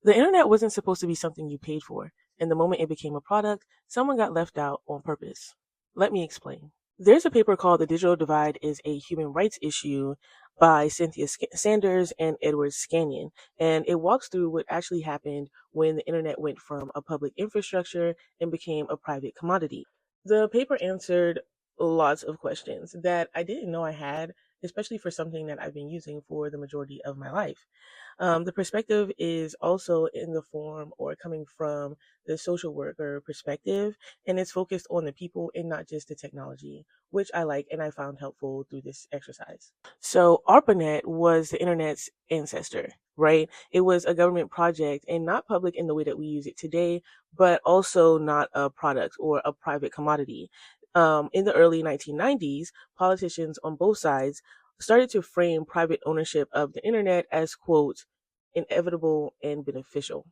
The internet wasn't supposed to be something you paid for, and the moment it became a product, someone got left out on purpose. Let me explain. There's a paper called The Digital Divide is a Human Rights Issue by Cynthia Sanders and Edward Scannion, and it walks through what actually happened when the internet went from a public infrastructure and became a private commodity. The paper answered lots of questions that I didn't know I had, especially for something that I've been using for the majority of my life. The perspective is also in the form or coming from the social worker perspective, and it's focused on the people and not just the technology, which I like and I found helpful through this exercise. So, ARPANET was the internet's ancestor, right? It was a government project and not public in the way that we use it today, but also not a product or a private commodity. In the early 1990s, politicians on both sides started to frame private ownership of the internet as, quote, inevitable and beneficial.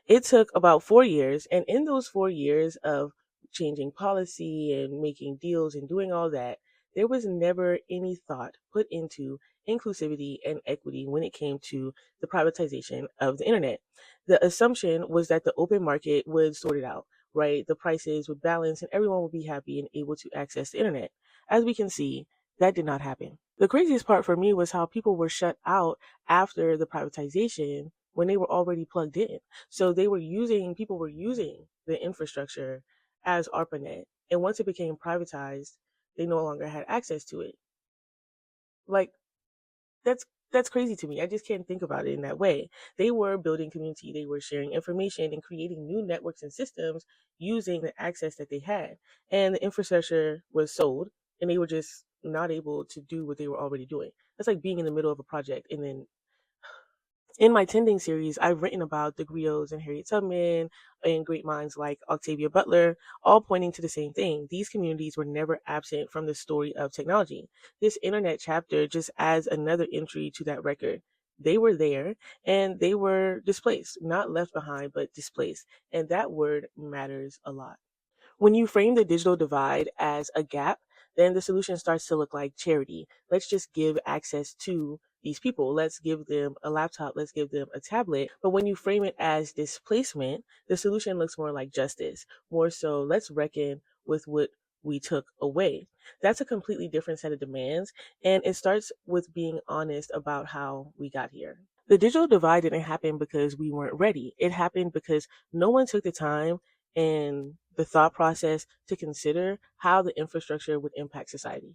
It took about 4 years, and in those 4 years of changing policy and making deals and doing all that, there was never any thought put into inclusivity and equity when it came to the privatization of the internet. The assumption was that the open market would sort it out, right? The prices would balance and everyone would be happy and able to access the internet. As we can see, that did not happen. The craziest part for me was how people were shut out after the privatization when they were already plugged in. So people were using the infrastructure as ARPANET. And once it became privatized, they no longer had access to it. Like, that's crazy to me. I just can't think about it in that way. They were building community, they were sharing information and creating new networks and systems using the access that they had. And the infrastructure was sold and they were just not able to do what they were already doing. That's like being in the middle of a project and then in my tending series, I've written about the griots and Harriet Tubman and great minds like Octavia Butler, all pointing to the same thing. These communities were never absent from the story of technology. This internet chapter just adds another entry to that record. They were there and they were displaced, not left behind, but displaced. And that word matters a lot. When you frame the digital divide as a gap, then the solution starts to look like charity. Let's just give access to these people. Let's give them a laptop. Let's give them a tablet. But when you frame it as displacement, the solution looks more like justice. More so, let's reckon with what we took away. That's a completely different set of demands. And it starts with being honest about how we got here. The digital divide didn't happen because we weren't ready. It happened because no one took the time and the thought process to consider how the infrastructure would impact society.